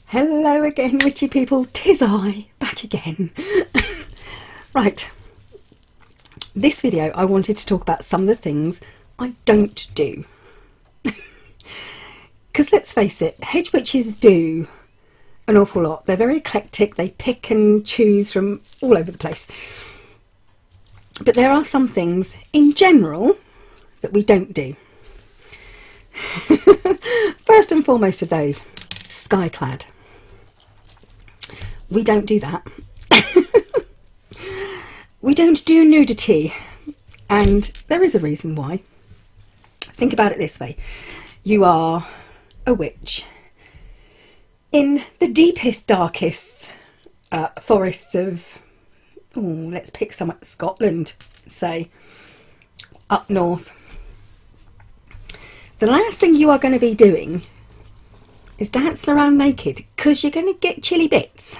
Hello again, witchy people. 'Tis I, back again. Right, this video I wanted to talk about some of the things I don't do. Because let's face it, hedge witches do an awful lot. They're very eclectic, they pick and choose from all over the place. But there are some things in general that we don't do. First and foremost of those, skyclad. We don't do that. We don't do nudity, and there is a reason why. Think about it this way. You are a witch in the deepest, darkest forests of, let's pick some at Scotland, say, up north. The last thing you are going to be doing is dancing around naked, because you're going to get chilly bits.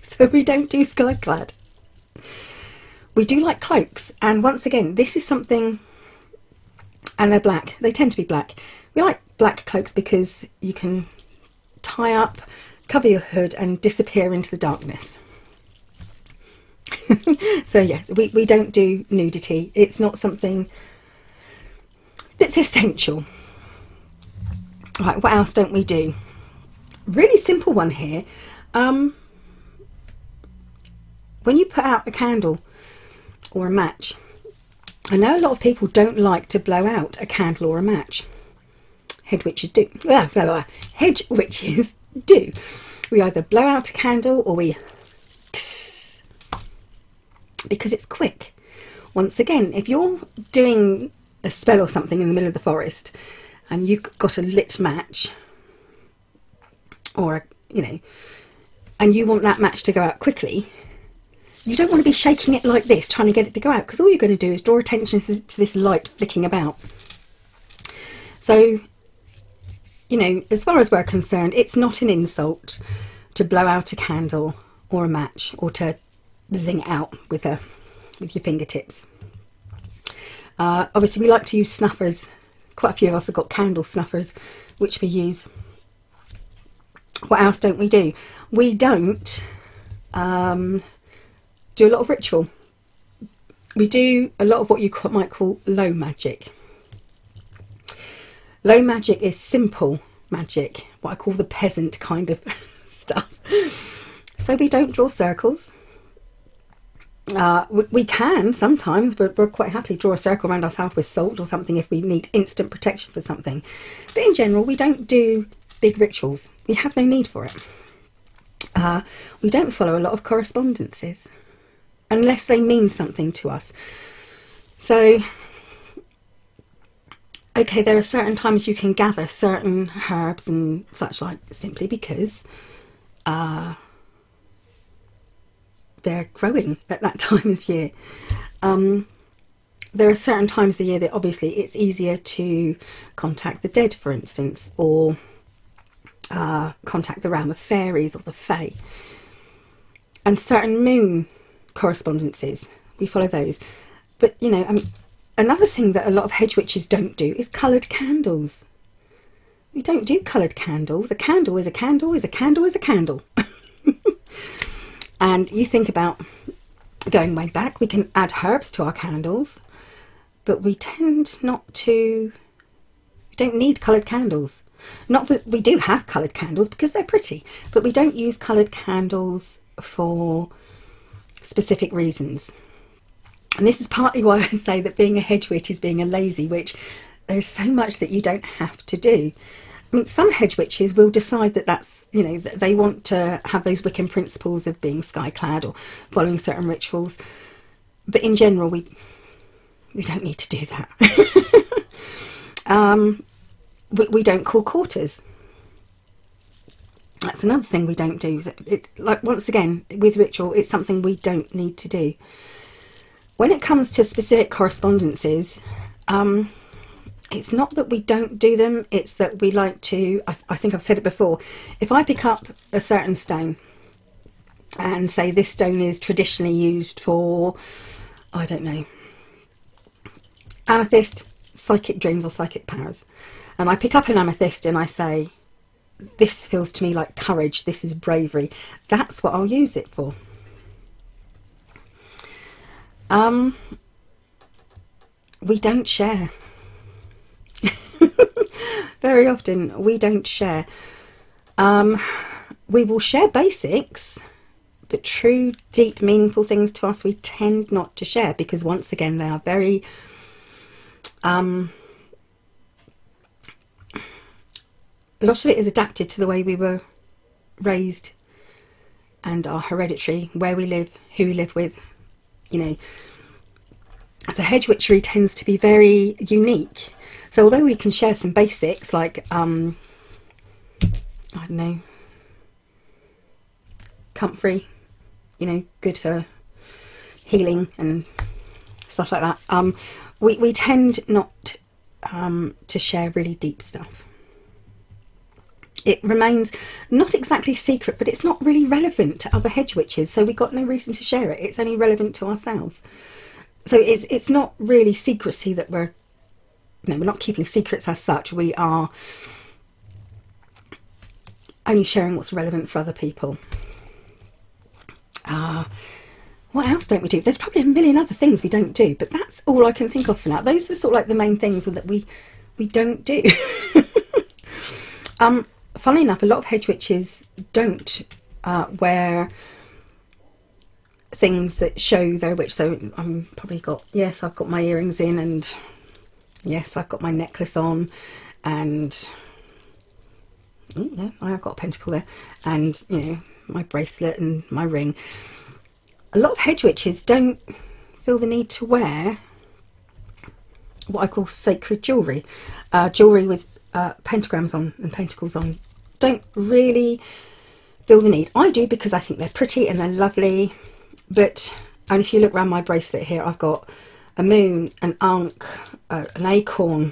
So we don't do skyclad. We do like cloaks, and once again, this is something, and they're black. They tend to be black. We like black cloaks because you can tie up, cover your hood, and disappear into the darkness. So yes, we don't do nudity. It's not something that's essential. Right, what else don't we do? Really simple one here. When you put out a candle or a match, I know a lot of people don't like to blow out a candle or a match. Hedge witches do. Hedge witches do. We either blow out a candle or we because it's quick. Once again, if you're doing a spell or something in the middle of the forest and you've got a lit match, or and you want that match to go out quickly, you don't want to be shaking it like this trying to get it to go out, because all you're going to do is draw attention to this light flicking about. So, as far as we're concerned, it's not an insult to blow out a candle or a match, or to zing it out with your fingertips. Obviously we like to use snuffers. Quite a few of us have got candle snuffers which we use. What else don't we do? We don't do a lot of ritual. We do a lot of what you might call low magic. Low magic is simple magic, what I call the peasant kind of stuff. So we don't draw circles. We can sometimes, but we're quite happy to draw a circle around ourselves with salt or something if we need instant protection for something. But in general, we don't do big rituals. We have no need for it. We don't follow a lot of correspondences unless they mean something to us. So, okay, there are certain times you can gather certain herbs and such like, simply because they're growing at that time of year. There are certain times of the year that obviously it's easier to contact the dead, for instance, or contact the realm of fairies or the fae. And certain moon correspondences, we follow those. But another thing that a lot of hedge witches don't do is coloured candles. We don't do coloured candles. A candle is a candle is a candle is a candle. And you think about going way back, we can add herbs to our candles, but we tend not to, we don't need coloured candles. Not that we do have coloured candles because they're pretty, but we don't use coloured candles for specific reasons. And this is partly why I say that being a hedge witch is being a lazy witch. There's so much that you don't have to do. I mean, some hedge witches will decide that that's, that they want to have those Wiccan principles of being skyclad or following certain rituals. But in general, we don't need to do that. We don't call quarters. That's another thing we don't do. Once again, with ritual, it's something we don't need to do. When it comes to specific correspondences, it's not that we don't do them, it's that we like to, I think I've said it before, if I pick up a certain stone and say this stone is traditionally used for, I don't know, amethyst, psychic dreams or psychic powers, and I pick up an amethyst and I say this feels to me like courage, this is bravery, that's what I'll use it for. We don't share. Very often we don't share. We will share basics, but true, deep, meaningful things to us we tend not to share, because once again they are very a lot of it is adapted to the way we were raised and our hereditary, where we live, who we live with, you know. So hedge witchery tends to be very unique. So although we can share some basics like I don't know, comfrey, you know, good for healing and stuff like that, we tend not to share really deep stuff. It remains not exactly secret, but it's not really relevant to other hedge witches, so we've got no reason to share it. It's only relevant to ourselves. So it's not really secrecy that we're not keeping secrets as such. We are only sharing what's relevant for other people. What else don't we do? There's probably a million other things we don't do, but that's all I can think of for now. Those are sort of like the main things that we don't do. Funnily enough, a lot of hedge witches don't wear things that show their witch. So I'm probably got, yes, I've got my earrings in, and yes, I've got my necklace on, and yeah, I have got a pentacle there, and you know, my bracelet and my ring. A lot of hedge witches don't feel the need to wear what I call sacred jewellery, jewellery with pentagrams on and pentacles on. Don't really feel the need. I do, because I think they're pretty and they're lovely. But, and if you look around my bracelet here, I've got a moon, an ankh, an acorn,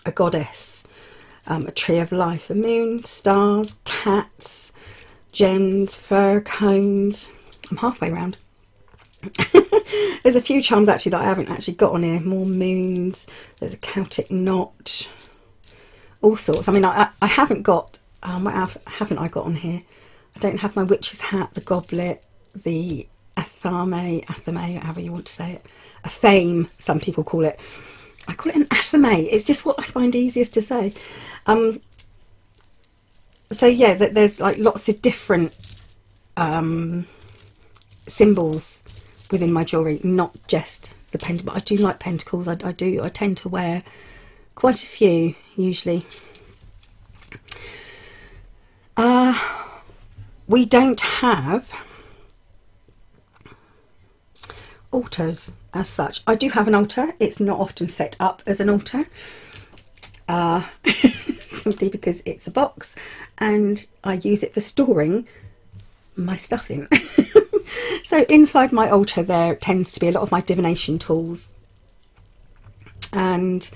a goddess, a tree of life, a moon, stars, cats, gems, fir cones. I'm halfway round. There's a few charms actually that I haven't actually got on here. More moons. There's a Celtic knot. All sorts. I mean, I haven't got, what else haven't I got on here? I don't have my witch's hat, the goblet, the athame, however you want to say it. A thame, some people call it. I call it an athame. It's just what I find easiest to say. So yeah, there's like lots of different symbols within my jewellery, not just the pentacle. But I do like pentacles. I tend to wear quite a few usually. We don't have altars as such. I do have an altar. It's not often set up as an altar, simply because it's a box and I use it for storing my stuff in. So inside my altar there tends to be a lot of my divination tools, and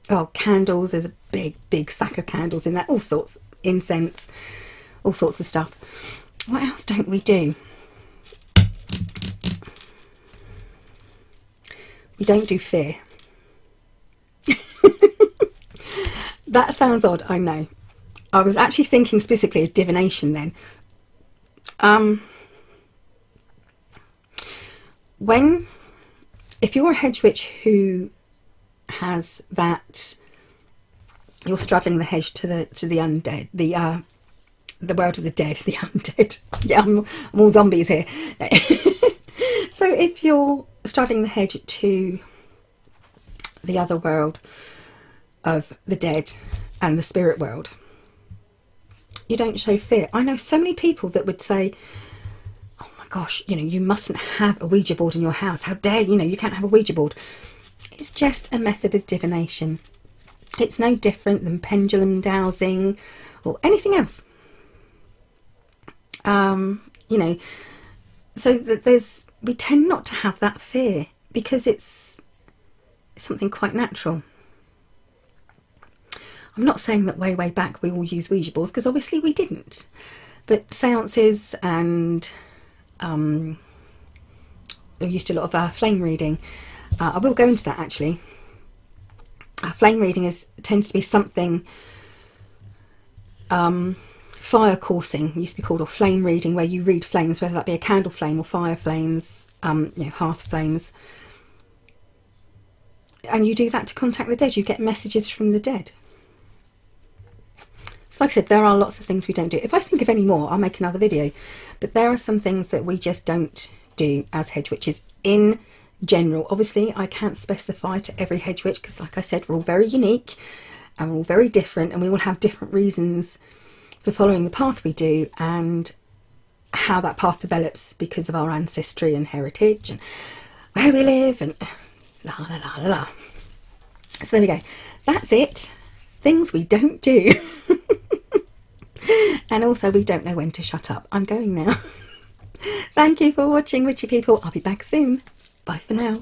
oh, candles. There's a big sack of candles in there, all sorts, incense, all sorts of stuff. What else don't we do? We don't do fear. That sounds odd, I know. I was actually thinking specifically of divination then. If you're a hedge witch who has that, you're straddling the hedge to the undead, the world of the dead, the undead. Yeah, I'm all zombies here. So if you're straddling the hedge to the other world of the dead and the spirit world, you don't show fear. I know so many people that would say, oh my gosh, you know, you mustn't have a Ouija board in your house. How dare you, you can't have a Ouija board. It's just a method of divination. It's no different than pendulum dowsing or anything else. You know, so that we tend not to have that fear because it's something quite natural. I'm not saying that way back we all use Ouija boards, because obviously we didn't. But seances and we used to do a lot of flame reading. I will go into that actually. flame reading tends to be something fire coursing used to be called, or flame reading, where you read flames, whether that be a candle flame or fire flames, you know, hearth flames. And you do that to contact the dead. You get messages from the dead. So like I said, there are lots of things we don't do. If I think of any more, I'll make another video. But there are some things that we just don't do as hedge witches in general. Obviously, I can't specify to every hedge witch because, like I said, we're all very unique and we're all very different, and we will have different reasons for following the path we do and how that path develops because of our ancestry and heritage and where we live and la la la la la. So there we go. That's it. Things we don't do. And also, we don't know when to shut up. I'm going now. Thank you for watching, witchy people. I'll be back soon. Bye for now.